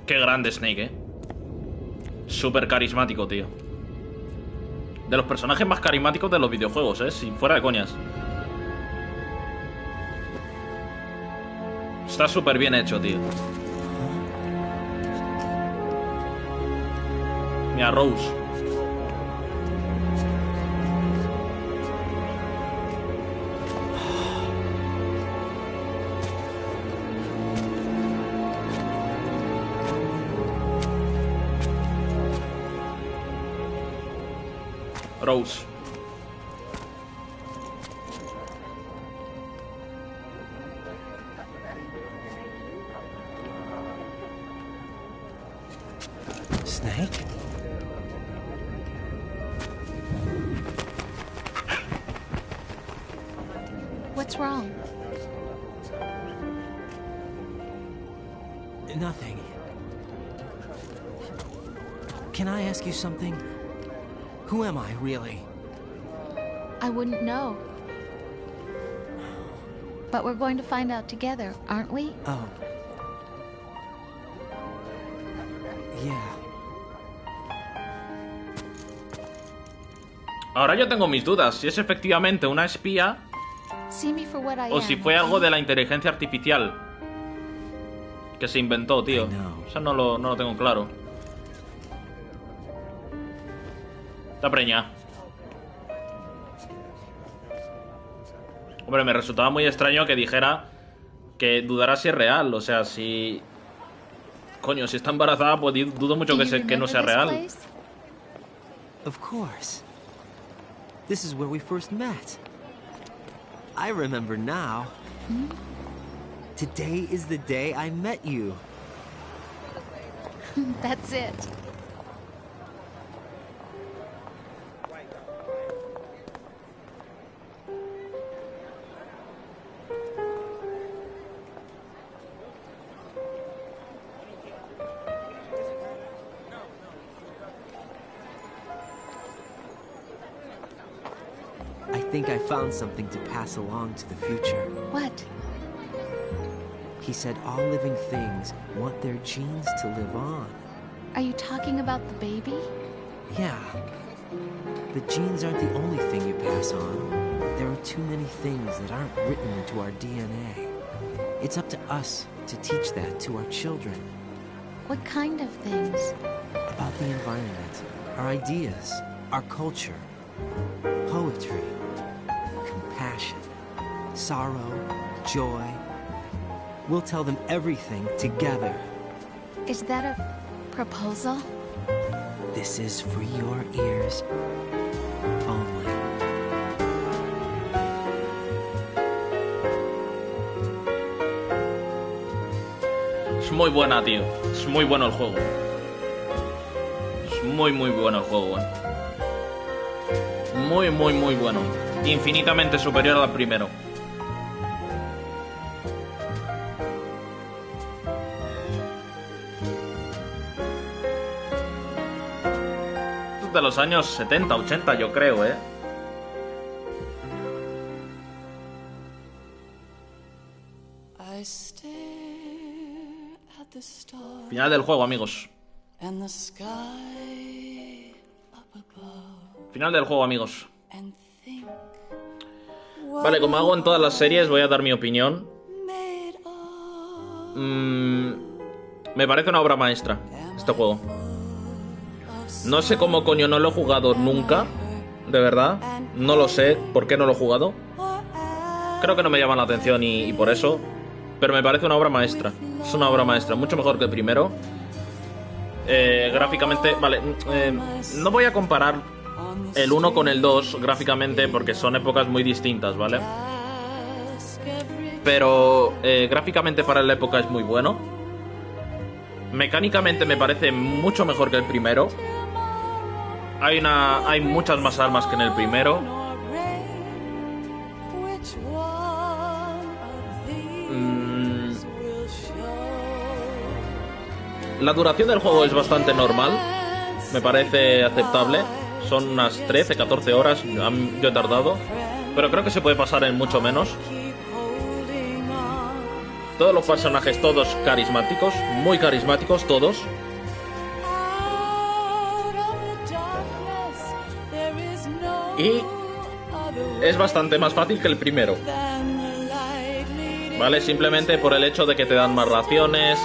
B: Qué grande Snake, ¿eh? Súper carismático, tío. De los personajes más carismáticos de los videojuegos, ¿eh? Si fuera de coñas. Está súper bien hecho, tío. Mira, Rose. Rose.
F: Snake?
H: What's wrong?
F: Nothing. Can I ask you something? Who am I, really?
H: I wouldn't know. But we're going to find out together, aren't we?
F: Oh. Yeah.
B: Ahora yo tengo mis dudas. Si es efectivamente una espía
H: See me for what I
B: o si fue algo de la inteligencia artificial que se inventó, tío. Eso no lo tengo claro. Está preña. Hombre, me resultaba muy extraño que dijera que dudara si es real. O sea, si... Coño, si está embarazada, pues dudo mucho que no sea real.
F: Of course. This is where we first met. I remember now. Today is the day I met you.
H: That's it.
F: I think I found something to pass along to the future.
H: What?
F: He said all living things want their genes to live on.
H: Are you talking about the baby?
F: Yeah. The genes aren't the only thing you pass on. There are too many things that aren't written into our DNA. It's up to us to teach that to our children.
H: What kind of things?
F: About the environment, our ideas, our culture, poetry, compassion. sorrow, joy. We'll tell them everything together.
H: Is that a proposal?
F: This is for your ears only.
B: Es muy buena, tío. Es muy bueno el juego. Es muy bueno el juego, muy bueno. Infinitamente superior al primero. Esto es de los años 70, 80, yo creo, Final del juego, amigos. Final del juego, amigos. Vale, como hago en todas las series, voy a dar mi opinión. Me parece una obra maestra este juego. No sé cómo coño no lo he jugado nunca. De verdad. No lo sé por qué no lo he jugado. Creo que no me llama la atención y por eso. Pero me parece una obra maestra. Es una obra maestra, mucho mejor que el primero. Gráficamente, vale, no voy a comparar el 1 con el 2 gráficamente porque son épocas muy distintas, ¿vale? Pero gráficamente para la época es muy bueno. Mecánicamente me parece mucho mejor que el primero. Hay muchas más armas que en el primero. La duración del juego es bastante normal. Me parece aceptable. Son unas 13, 14 horas. Yo he tardado. Pero creo que se puede pasar en mucho menos. Todos los personajes, todos carismáticos. Muy carismáticos, todos. Y es bastante más fácil que el primero. ¿Vale? Simplemente por el hecho de que te dan más raciones.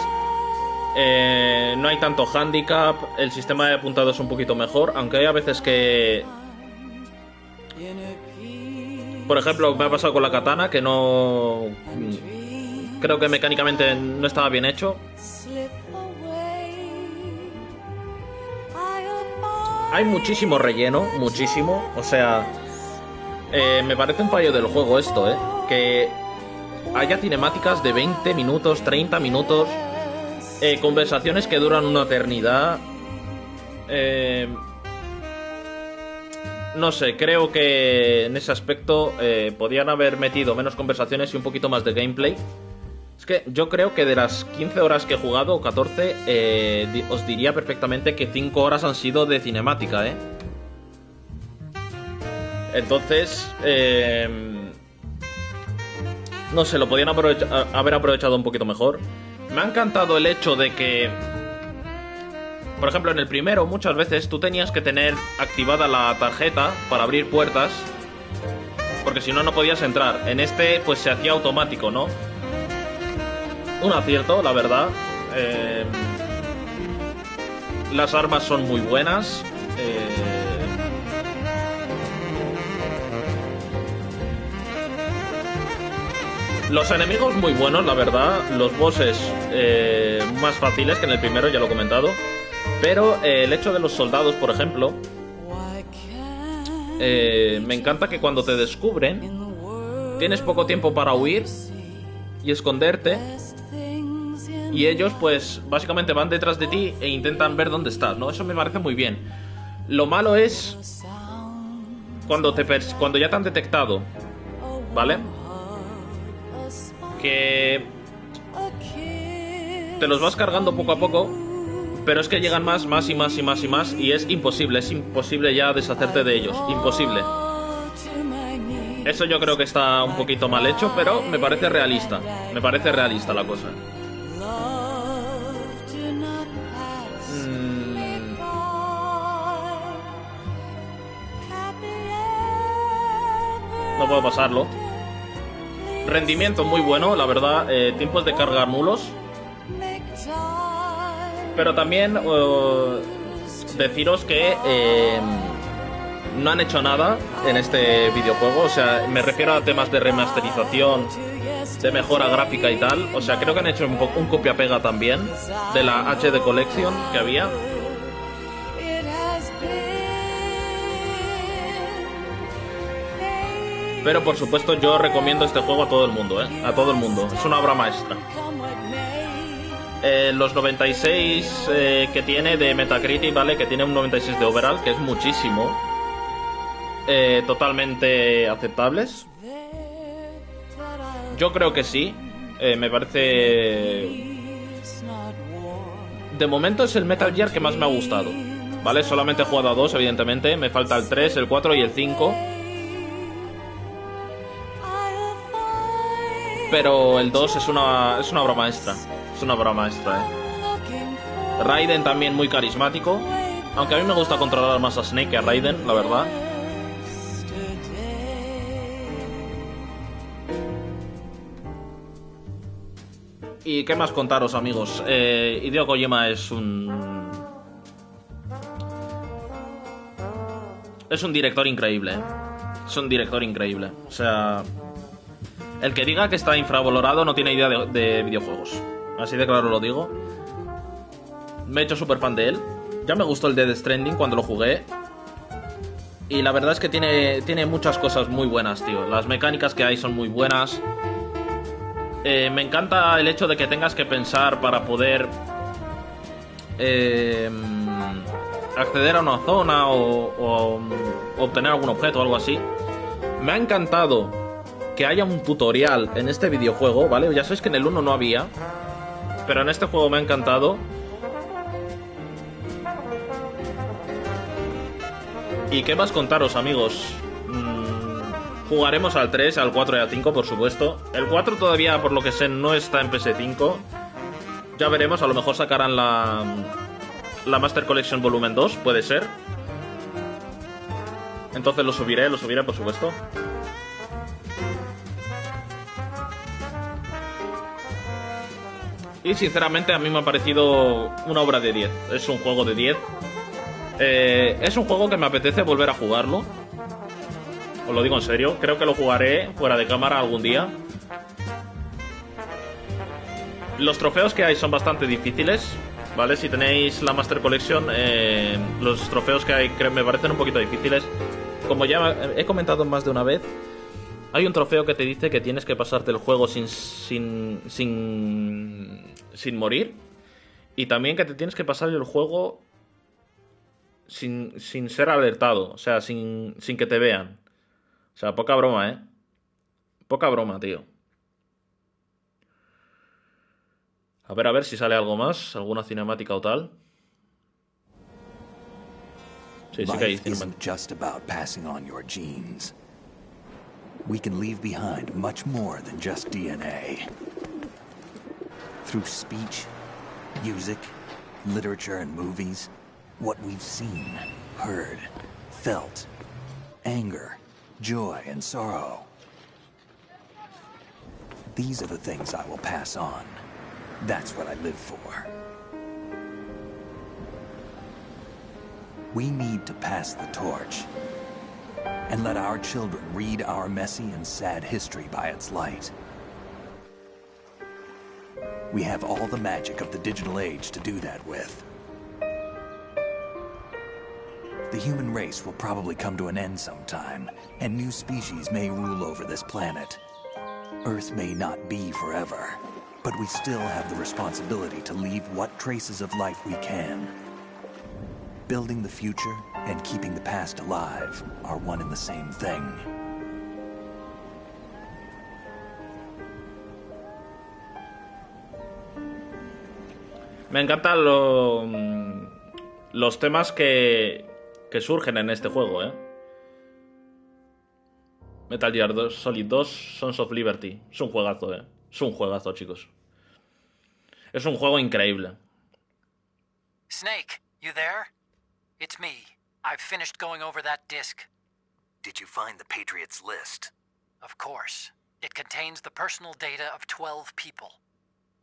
B: No hay tanto handicap. El sistema de apuntado es un poquito mejor. Aunque hay a veces que... Por ejemplo, me ha pasado con la katana que no... Creo que mecánicamente no estaba bien hecho. Hay muchísimo relleno. Muchísimo. O sea... me parece un fallo del juego esto, que haya cinemáticas de 20 minutos, 30 minutos... conversaciones que duran una eternidad. No sé, creo que en ese aspecto podían haber metido menos conversaciones y un poquito más de gameplay. Es que yo creo que de las 15 horas que he jugado, o 14, os diría perfectamente que 5 horas han sido de cinemática, Entonces, no sé, lo podían haber aprovechado un poquito mejor. Me ha encantado el hecho de que, por ejemplo, en el primero muchas veces tú tenías que tener activada la tarjeta para abrir puertas, porque si no, no podías entrar. En este, pues se hacía automático, ¿no? Un acierto, la verdad. Las armas son muy buenas. Los enemigos muy buenos, la verdad. Los bosses más fáciles que en el primero, ya lo he comentado. Pero el hecho de los soldados, por ejemplo, me encanta que cuando te descubren tienes poco tiempo para huir y esconderte. Y ellos pues básicamente van detrás de ti e intentan ver dónde estás, ¿no? Eso me parece muy bien. Lo malo es cuando ya te han detectado, ¿vale? Que te los vas cargando poco a poco, pero es que llegan más y es imposible ya deshacerte de ellos, imposible. Eso yo creo que está un poquito mal hecho, pero me parece realista la cosa. No puedo pasarlo. Rendimiento muy bueno, la verdad. Tiempos de carga nulos. Pero también deciros que no han hecho nada en este videojuego. O sea, me refiero a temas de remasterización, de mejora gráfica y tal. O sea, creo que han hecho un copia-pega también de la HD Collection que había. Pero por supuesto yo recomiendo este juego a todo el mundo, a todo el mundo. Es una obra maestra. Los 96 que tiene de Metacritic, ¿vale? Que tiene un 96 de overall, que es muchísimo. Totalmente aceptables. Yo creo que sí. Me parece... De momento es el Metal Gear que más me ha gustado, ¿vale? Solamente he jugado a 2, evidentemente. Me falta el 3, el 4 y el 5. Pero el 2 es una obra maestra. Es una obra maestra, Raiden también muy carismático. Aunque a mí me gusta controlar más a Snake que a Raiden, la verdad. ¿Y qué más contaros, amigos? Hideo Kojima es un director increíble, Es un director increíble. O sea... El que diga que está infravalorado no tiene idea de videojuegos. Así de claro lo digo. Me he hecho súper fan de él. Ya me gustó el Death Stranding cuando lo jugué. Y la verdad es que tiene muchas cosas muy buenas, tío. Las mecánicas que hay son muy buenas. Me encanta el hecho de que tengas que pensar para poder acceder a una zona o obtener algún objeto o algo así. Me ha encantado que haya un tutorial en este videojuego, ¿vale? Ya sabéis que en el 1 no había, pero en este juego me ha encantado. ¿Y qué más contaros, amigos? Jugaremos al 3, al 4 y al 5, por supuesto. El 4 todavía, por lo que sé, no está en PS5. Ya veremos, a lo mejor sacarán la Master Collection Volumen 2, puede ser. Entonces lo subiré, por supuesto. Y sinceramente a mí me ha parecido una obra de 10. Es un juego de 10. Es un juego que me apetece volver a jugarlo. Os lo digo en serio. Creo que lo jugaré fuera de cámara algún día. Los trofeos que hay son bastante difíciles, ¿vale? Si tenéis la Master Collection, los trofeos que hay me parecen un poquito difíciles. Como ya he comentado más de una vez, hay un trofeo que te dice que tienes que pasarte el juego sin morir. Y también que te tienes que pasar el juego sin ser alertado. O sea, sin que te vean. O sea, poca broma, Poca broma, tío. A ver si sale algo más. Alguna cinemática o tal. Sí que hay cinemática.
L: Life isn't just about passing on your genes. We can leave behind much more than just DNA. Through speech, music, literature, and movies, what we've seen, heard, felt, anger, joy, and sorrow. These are the things I will pass on. That's what I live for. We need to pass the torch and let our children read our messy and sad history by its light. We have all the magic of the digital age to do that with. The human race will probably come to an end sometime, and new species may rule over this planet. Earth may not be forever, but we still have the responsibility to leave what traces of life we can. Building the future and keeping the past alive are one and the same thing.
B: Me encantan los temas que surgen en este juego, Metal Gear Solid.2, Sons of Liberty. Es un juegazo, Es un juegazo, chicos. Es un juego increíble.
M: Snake, you there? It's me. I've finished going over that disc.
L: Did you find the Patriots list?
M: Of course. It contains the personal data of 12 people.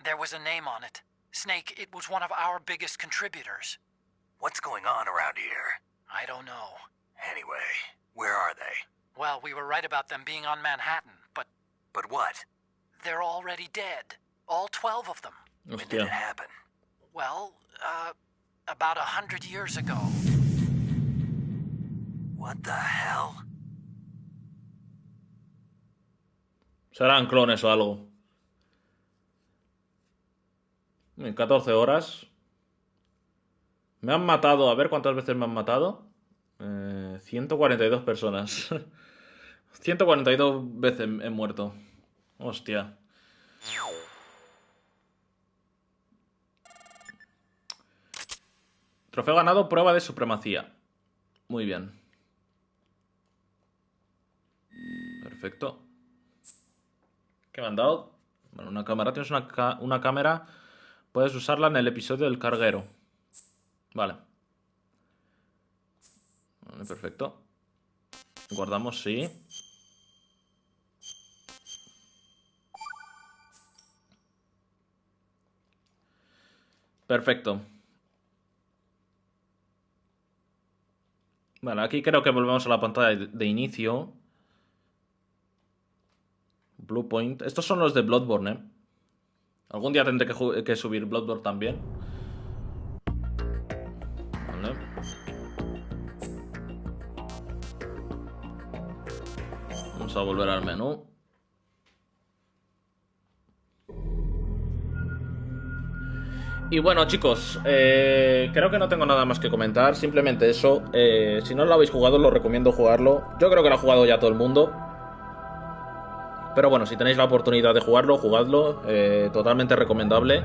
M: There was a name on it. Snake, it was one of our biggest contributors.
L: What's going on around here?
M: I don't know.
L: Anyway, where are they?
M: Well, we were right about them being on Manhattan, but...
L: But what?
M: They're already dead. All 12 of them.
L: When did it happen?
M: Well, about 100 years ago.
L: What the hell?
B: Serán clones o algo. 14 horas. Me han matado. A ver cuántas veces me han matado. 142 personas. 142 veces he muerto. Hostia. Trofeo ganado, prueba de supremacía. Muy bien. Perfecto. ¿Qué me han dado? Bueno, una cámara. Tienes una cámara. Puedes usarla en el episodio del carguero. Vale. Vale, perfecto. Guardamos, sí. Perfecto. Vale, aquí creo que volvemos a la pantalla de inicio. Blue Point. Estos son los de Bloodborne, ¿eh? Algún día tendré que subir Bloodborne también. Vale. Vamos a volver al menú. Y bueno, chicos, creo que no tengo nada más que comentar. Simplemente eso. Si no lo habéis jugado, os recomiendo jugarlo. Yo creo que lo ha jugado ya todo el mundo. Pero bueno, si tenéis la oportunidad de jugarlo, jugadlo. Totalmente recomendable.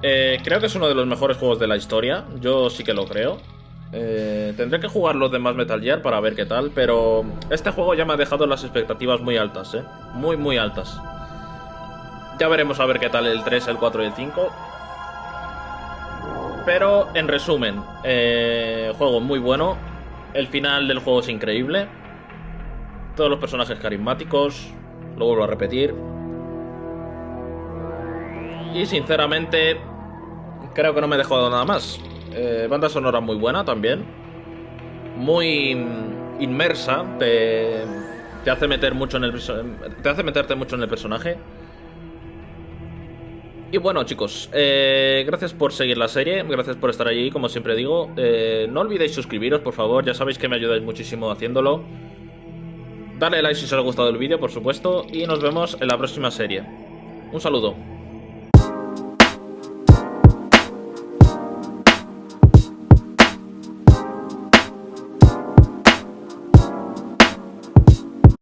B: Creo que es uno de los mejores juegos de la historia. Yo sí que lo creo. Tendré que jugar los demás Metal Gear para ver qué tal. Pero este juego ya me ha dejado las expectativas muy altas, muy, muy altas. Ya veremos a ver qué tal el 3, el 4 y el 5. Pero, en resumen, juego muy bueno. El final del juego es increíble. Todos los personajes carismáticos. Lo vuelvo a repetir. Y sinceramente, creo que no me he dejado nada más. Banda sonora muy buena también. Muy inmersa. Te hace meter mucho en te hace meterte mucho en el personaje. Y bueno, chicos, gracias por seguir la serie, gracias por estar allí, como siempre digo. No olvidéis suscribiros, por favor, ya sabéis que me ayudáis muchísimo haciéndolo. Dale like si os ha gustado el vídeo, por supuesto, y nos vemos en la próxima serie. Un saludo.